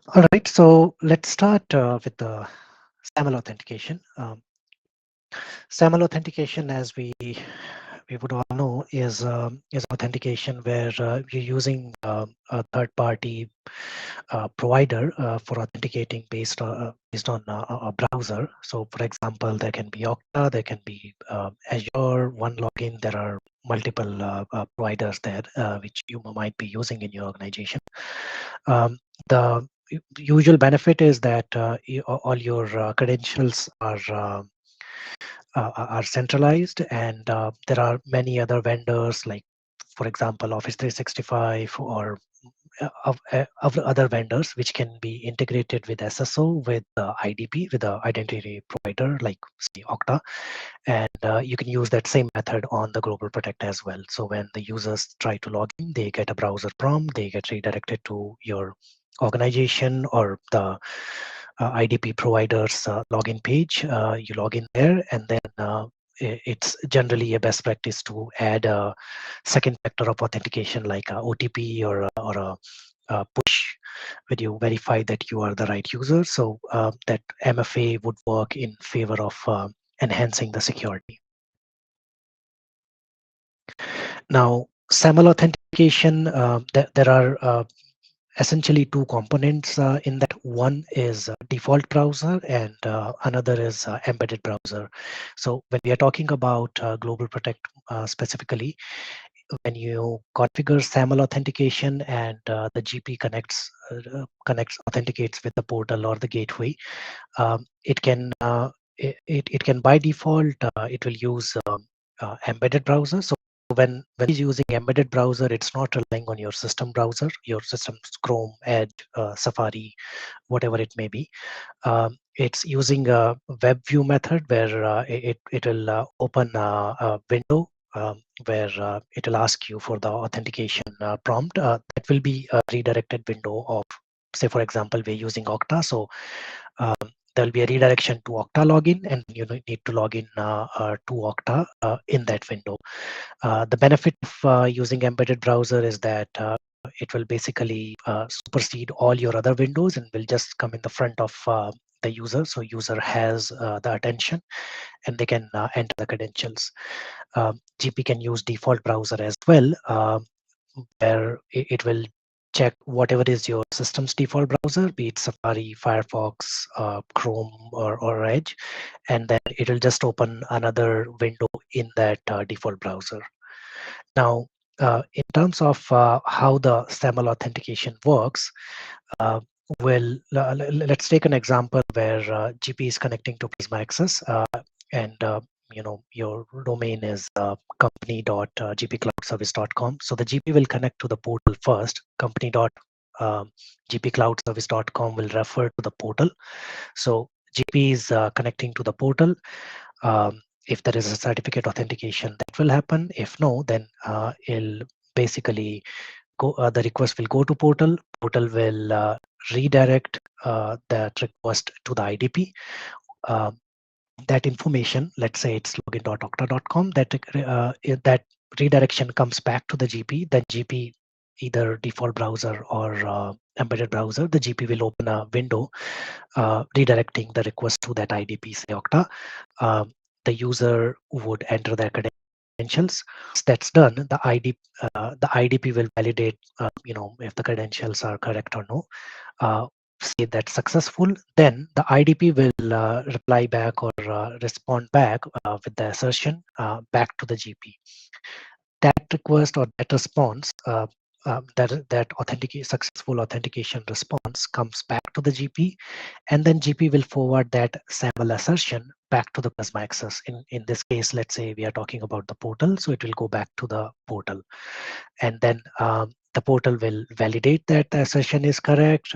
All right, so let's start with the SAML authentication. SAML authentication, as we would all know, is authentication where you're using a third-party provider for authenticating based on a browser. So, for example, there can be Okta, there can be Azure, one login. There are multiple providers there which you might be using in your organization. The usual benefit is that all your credentials are centralized, and there are many other vendors like, for example, Office 365 or of other vendors which can be integrated with SSO, with IDP, with the identity provider like say Okta, and you can use that same method on the GlobalProtect as well. So when the users try to log in, they get a browser prompt, they get redirected to your organization or the IDP provider's login page. You log in there, and then it's generally a best practice to add a second factor of authentication like a OTP or a push when you verify that you are the right user. So that MFA would work in favor of enhancing the security. Now, SAML authentication, there are essentially two components in that. One is default browser, and another is embedded browser. So when we are talking about GlobalProtect specifically, when you configure SAML authentication and the GP connects authenticates with the portal or the gateway, it can it can by default it will use embedded browser. So when it's using embedded browser, it's not relying on your system browser, your system's Chrome, Edge, Safari, whatever it may be. It's using a web view method where it will open a window where it will ask you for the authentication prompt. That will be a redirected window of, say, for example, we're using Okta. So um, there will be a redirection to Okta login, and you need to log in to Okta in that window. The benefit of using embedded browser is that it will basically supersede all your other windows and will just come in the front of the user. So user has the attention and they can enter the credentials. GP can use default browser as well, where it will check whatever is your system's default browser, be it Safari, Firefox, Chrome, or Edge, and then it will just open another window in that default browser. Now, in terms of how the SAML authentication works, uh, let's take an example where GP is connecting to Prisma Access, and your domain is company.gpcloudservice.com. So the GP will connect to the portal first. Company.gpcloudservice.com will refer to the portal. So GP is connecting to the portal. If there is a certificate authentication, that will happen. If no, then it'll basically the request will go to portal. Portal will redirect that request to the IDP. Uh, that information, let's say it's login.okta.com, that redirection comes back to the GP. Then GP, either default browser or embedded browser, the GP will open a window redirecting the request to that IDP, say Okta. The user would enter their credentials. Once that's done, the IDP will validate, if the credentials are correct or no. Say that's successful, then the IDP will reply back or respond back with the assertion back to the GP. That request or that response, that successful authentication response comes back to the GP, and then GP will forward that SAML assertion back to the Prisma Access. In this case, let's say we are talking about the portal, so it will go back to the portal, and then the portal will validate that the assertion is correct,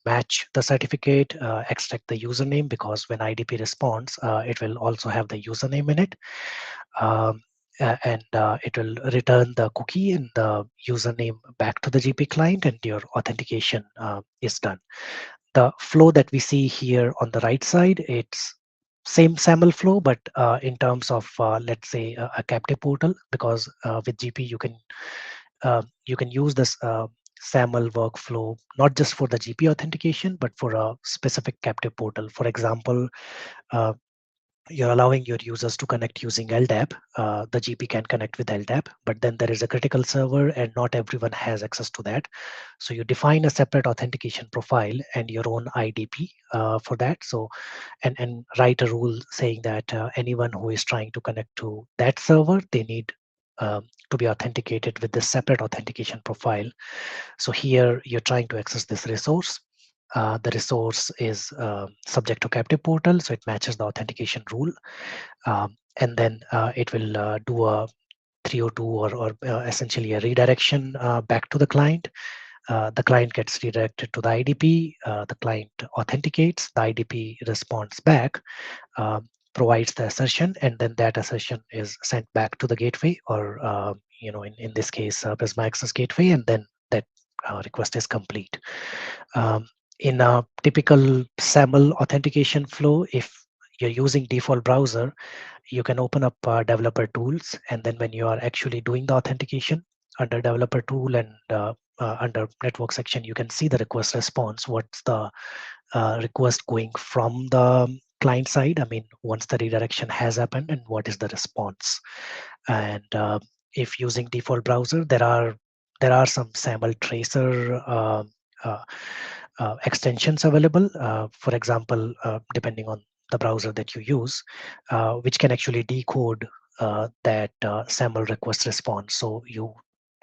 match the certificate, extract the username, because when IDP responds, it will also have the username in it. And it will return the cookie and the username back to the GP client, and your authentication is done. The flow that we see here on the right side, it's same SAML flow, but in terms of let's say a captive portal, because with GP you can use this SAML workflow, not just for the GP authentication, but for a specific captive portal. For example, uh, you're allowing your users to connect using LDAP. The GP can connect with LDAP, but then there is a critical server and not everyone has access to that. So you define a separate authentication profile and your own IDP for that. So and write a rule saying that anyone who is trying to connect to that server, they need to be authenticated with this separate authentication profile. So here you're trying to access this resource. The resource is subject to captive portal, so it matches the authentication rule. And then it will do a 302 or essentially a redirection back to the client. The client gets redirected to the IDP. The client authenticates. The IDP responds back, provides the assertion, and then that assertion is sent back to the gateway, or in this case, Prisma Access gateway, and then that request is complete. In a typical SAML authentication flow, if you're using default browser, you can open up developer tools, and then when you are actually doing the authentication under developer tool and under network section, you can see the request response. What's the request going from the client side? I mean, once the redirection has happened, and what is the response? And if using default browser, there are some SAML tracer uh, extensions available. For example, depending on the browser that you use, which can actually decode that SAML request response. So you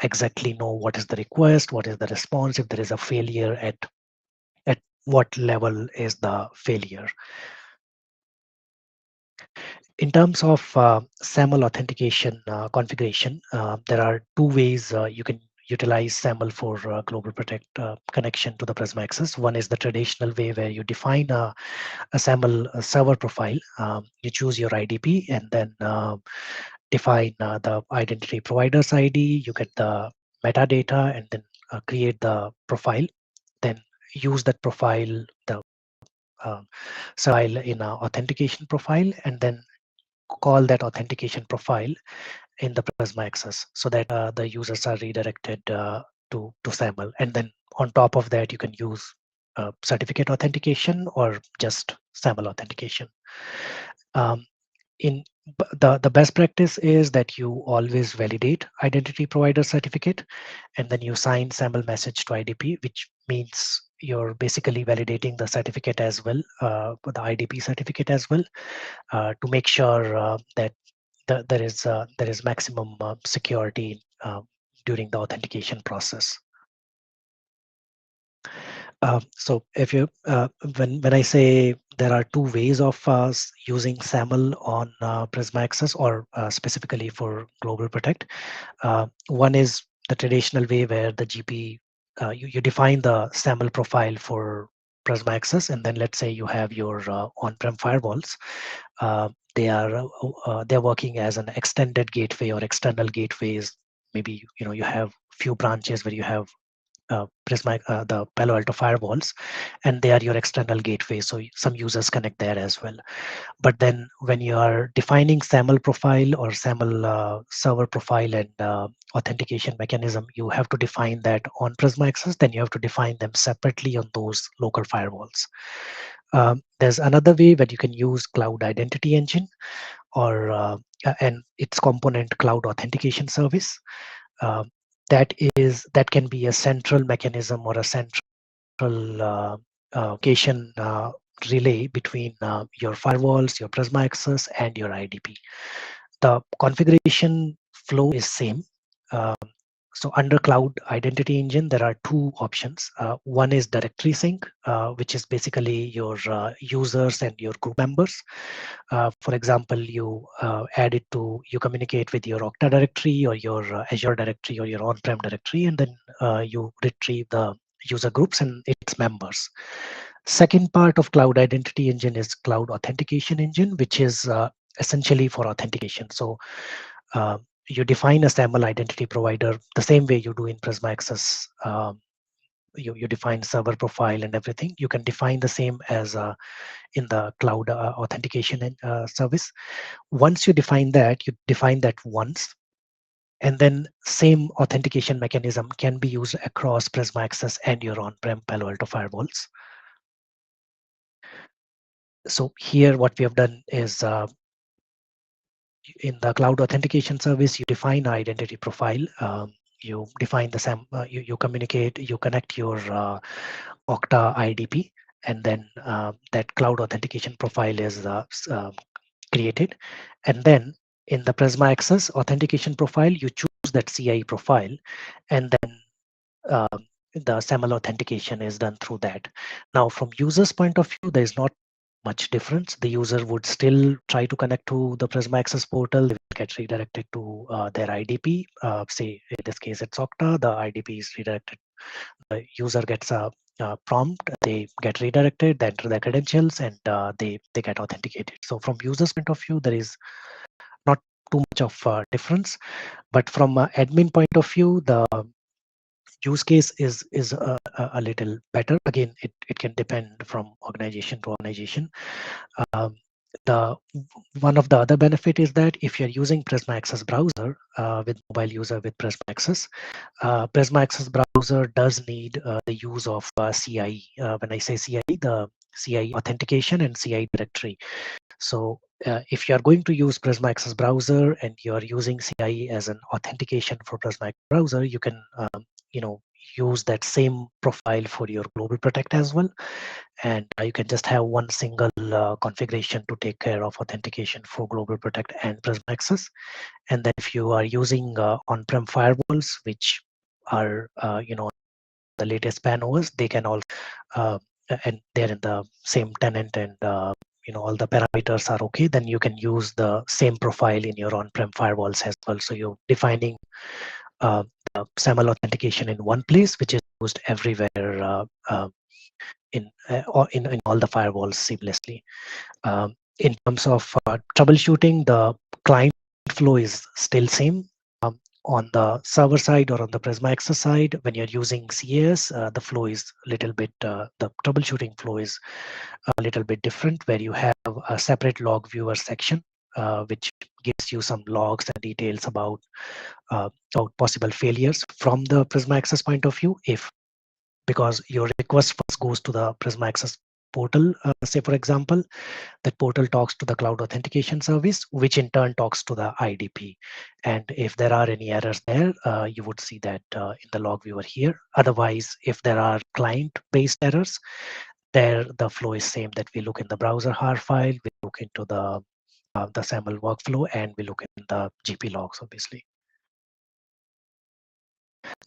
exactly know what is the request, what is the response, if there is a failure, at what level is the failure. In terms of SAML authentication configuration, there are two ways you can utilize SAML for GlobalProtect connection to the Prisma Access. One is the traditional way where you define a SAML server profile. You choose your IDP and then define the identity provider's ID. You get the metadata and then create the profile. Then use that profile, the uh, file in an authentication profile, and then call that authentication profile in the Prisma Access so that the users are redirected to SAML. And then on top of that, you can use certificate authentication or just SAML authentication. Um, in the best practice is that you always validate identity provider certificate and then you sign SAML message to IDP, which means you're basically validating the certificate as well, the IDP certificate as well, to make sure that there is maximum security during the authentication process. So if you when I say there are two ways of using SAML on Prisma Access or specifically for GlobalProtect, one is the traditional way where the GP you define the SAML profile for Prisma Access, and then let's say you have your on-prem firewalls. They're working as an extended gateway or external gateways. Maybe you have few branches where you have Prisma, the Palo Alto firewalls, and they are your external gateway. So some users connect there as well. But then when you are defining SAML profile or SAML server profile and authentication mechanism, you have to define that on Prisma Access. Then you have to define them separately on those local firewalls. There's another way where you can use Cloud Identity Engine or and its component Cloud Authentication Service. Uh, that can be a central mechanism or a central communication relay between your firewalls, your Prisma Access, and your IDP. The configuration flow is same. Um, so under Cloud Identity Engine, there are two options. One is directory sync, which is basically your users and your group members. For example, you communicate with your Okta directory or your Azure directory or your on-prem directory, and then you retrieve the user groups and its members. Second part of Cloud Identity Engine is Cloud Authentication Engine, which is essentially for authentication. So uh, you define a SAML identity provider the same way you do in Prisma Access. You define server profile and everything. You can define the same as in the cloud authentication service. Once you define that once, And then same authentication mechanism can be used across Prisma Access and your on-prem Palo Alto firewalls. So here what we have done is in the cloud authentication service, you define identity profile. You define the you communicate, you connect your Okta IDP, and then that cloud authentication profile is created. And then in the Prisma Access authentication profile, you choose that CIE profile, and then the SAML authentication is done through that. Now, from user's point of view, there is not much difference. The user would still try to connect to the Prisma Access portal. They will get redirected to their IDP. Say in this case, it's Okta. The IDP is redirected. The user gets a prompt. They get redirected. They enter their credentials, and they get authenticated. So from user's point of view, there is not too much of difference. But from admin point of view, the use case is a little better. Again, it can depend from organization to organization. Um, the one of the other benefit is that if you're using Prisma Access browser with mobile user with Prisma Access, Prisma Access browser does need the use of CIE. When I say CIE, the CIE authentication and CIE directory. So if you are going to use Prisma Access browser and you are using CIE as an authentication for Prisma Access browser, you can use that same profile for your GlobalProtect as well. And you can just have one single configuration to take care of authentication for GlobalProtect and Prisma Access. And then if you are using on-prem firewalls, which are the latest PAN OS, they can also and they're in the same tenant, and all the parameters are okay, then you can use the same profile in your on-prem firewalls as well. So you're defining the SAML authentication in one place, which is used everywhere in all the firewalls seamlessly. In terms of troubleshooting, the client flow is still same. On the server side or on the Prisma Access side, when you're using CAS, the flow is a little bit, the troubleshooting flow is a little bit different, where you have a separate log viewer section, which gives you some logs and details about possible failures from the Prisma Access point of view. If because your request first goes to the Prisma Access portal, say for example, that portal talks to the cloud authentication service, which in turn talks to the IDP. And if there are any errors there, you would see that in the log viewer here. Otherwise, if there are client-based errors, there the flow is same, that we look in the browser har file, we look into the SAML workflow, and we look in the GP logs, obviously.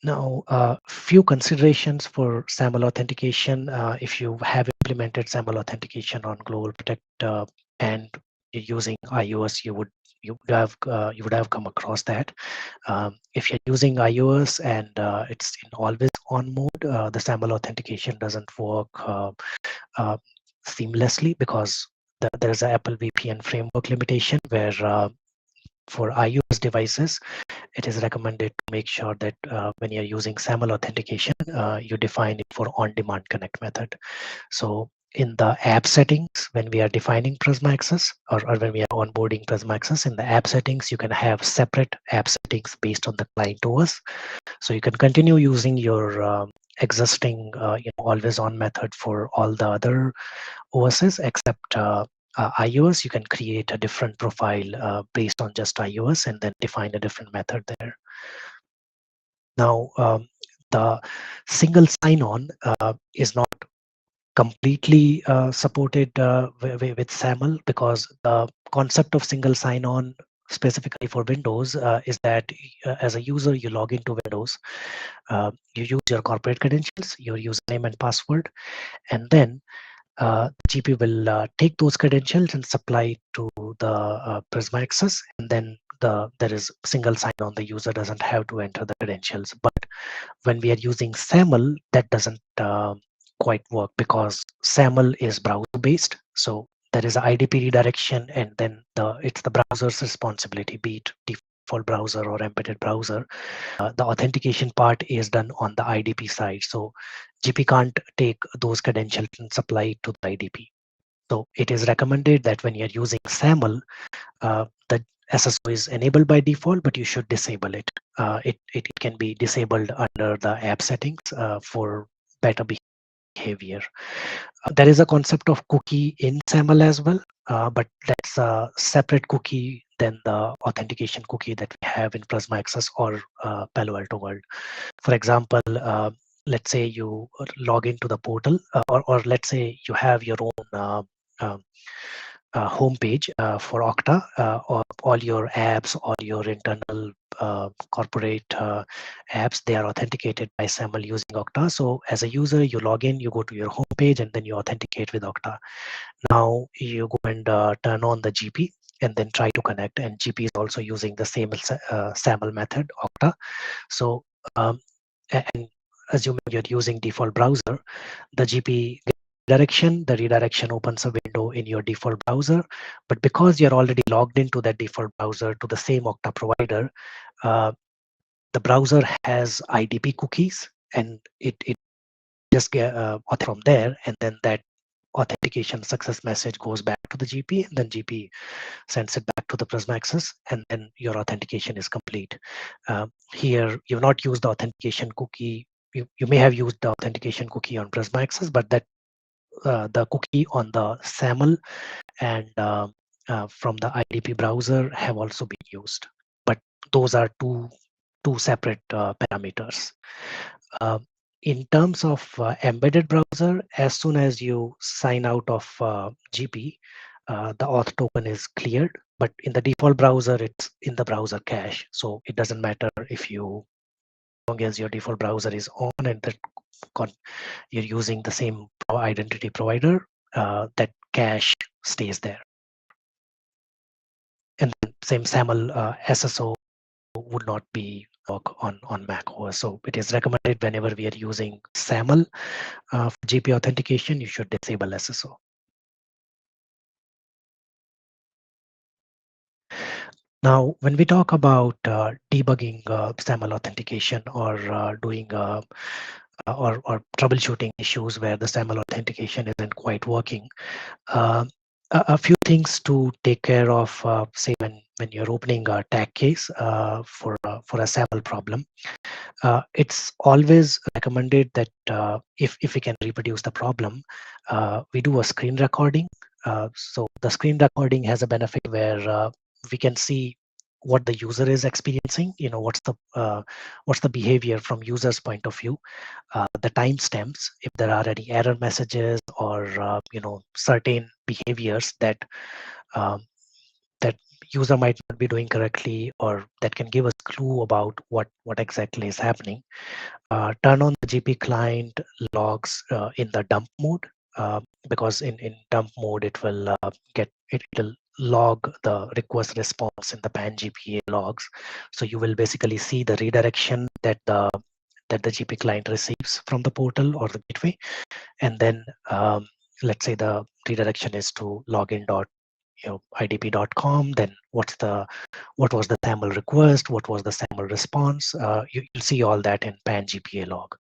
Now, few considerations for SAML authentication. If you have implemented SAML authentication on GlobalProtect and you're using iOS, you would have come across that. If you're using iOS and it's in always on mode, the SAML authentication doesn't work seamlessly, because there's an Apple VPN framework limitation where for iOS devices, it is recommended to make sure that when you're using SAML authentication, you define it for on-demand connect method. So in the app settings, when we are defining Prisma Access, or when we are onboarding Prisma Access, in the app settings, you can have separate app settings based on the client OS. So you can continue using your existing always on method for all the other OSs except iOS. You can create a different profile based on just iOS and then define a different method there. Now, the single sign-on is not completely supported with SAML, because the concept of single sign-on specifically for Windows is that as a user, you log into Windows, you use your corporate credentials, your username and password, and then GP will take those credentials and supply it to the Prisma Access, and then there is single sign-on. The user doesn't have to enter the credentials. But when we are using SAML, that doesn't quite work, because SAML is browser-based. So there is an IDP redirection, and then it's the browser's responsibility, be it default browser or embedded browser. The authentication part is done on the IDP side. So GP can't take those credentials and supply it to the IDP. So it is recommended that when you're using SAML, the SSO is enabled by default, but you should disable it. It can be disabled under the app settings for better behavior. There is a concept of cookie in SAML as well, but that's a separate cookie than the authentication cookie that we have in Prisma Access or Palo Alto World. For example, let's say you log into the portal, or let's say you have your own uh, homepage for Okta, or all your apps, all your internal corporate apps, they are authenticated by SAML using Okta. So as a user, you log in, you go to your homepage, and then you authenticate with Okta. Now you go and turn on the GP and then try to connect. And GP is also using the same SAML method, Okta. So and assuming you're using default browser, the GP redirection, the redirection opens a window in your default browser. But because you're already logged into that default browser to the same Okta provider, the browser has IDP cookies, and it just get from there, and then that authentication success message goes back to the GP, and then GP sends it back to the Prisma Access, and then your authentication is complete. Here, you've not used the authentication cookie. You may have used the authentication cookie on Prisma Access, but that the cookie on the SAML and from the IDP browser have also been used. But those are two separate parameters. In terms of embedded browser, as soon as you sign out of GP, the auth token is cleared. But in the default browser, it's in the browser cache. So it doesn't matter if you, as long as your default browser is on and that you're using the same identity provider, that cache stays there. And then same SAML SSO would not be work on Mac OS. So it is recommended whenever we are using SAML for GP authentication, you should disable SSO. Now, when we talk about debugging SAML authentication or doing or troubleshooting issues where the SAML authentication isn't quite working, a few things to take care of, say when you're opening a tag case for a SAML problem. It's always recommended that if we can reproduce the problem, we do a screen recording. So the screen recording has a benefit where we can see what the user is experiencing. You know, what's the behavior from user's point of view, the timestamps, if there are any error messages or certain behaviors that that user might not be doing correctly, or that can give us clue about what exactly is happening. Turn on the GP client logs in the dump mode, because in dump mode it will it'll log the request response in the pan GPA logs. So you will basically see the redirection that the GP client receives from the portal or the gateway, and then let's say the redirection is to login.idp.com. Then what was the SAML request, what was the SAML response. You'll see all that in pan GPA log.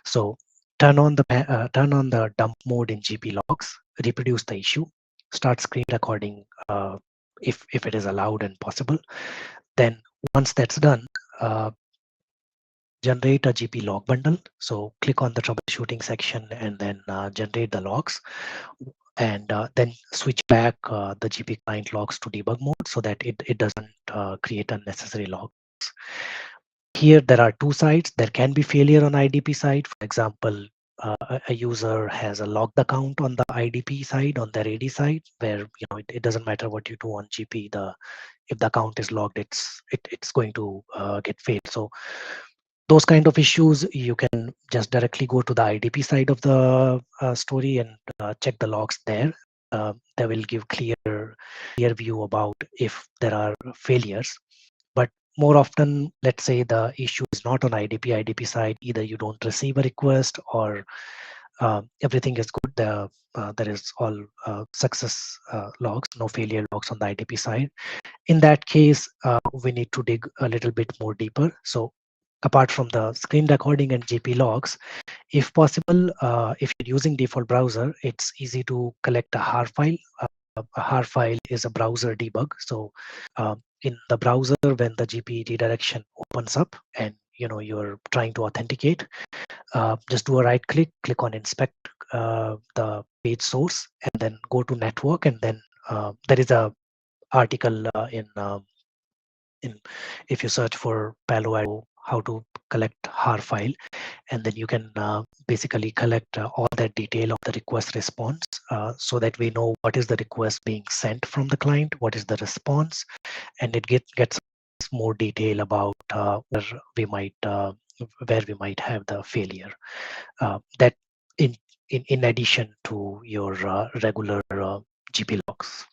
So turn on the dump mode in GP logs, reproduce the issue, start screen recording if it is allowed and possible. Then once that's done, generate a GP log bundle. So click on the troubleshooting section and then generate the logs, and then switch back the GP client logs to debug mode so that it doesn't create unnecessary logs. Here there are two sides. There can be failure on IDP side. For example, a user has a logged account on the IDP side, on their AD side, where it doesn't matter what you do on GP. If the account is logged, it's going to get failed. So those kind of issues, you can just directly go to the IDP side of the story and check the logs there. They will give clear view about if there are failures. But more often, let's say the issue is not on IDP side, either you don't receive a request or everything is good. There is all success logs, no failure logs on the IDP side. In that case, we need to dig a little bit more deeper. So apart from the screen recording and GP logs, if possible, if you're using default browser, it's easy to collect a HAR file a har file is a browser debug. So in the browser, when the GP redirection opens up and you're trying to authenticate, just do a right click on inspect the page source, and then go to network, and then there is a article in if you search for Palo Alto how to collect har file, and then you can basically collect all that detail of the request response, so that we know what is the request being sent from the client, what is the response, and it gets more detail about where we might have the failure. That in addition to your regular GP logs.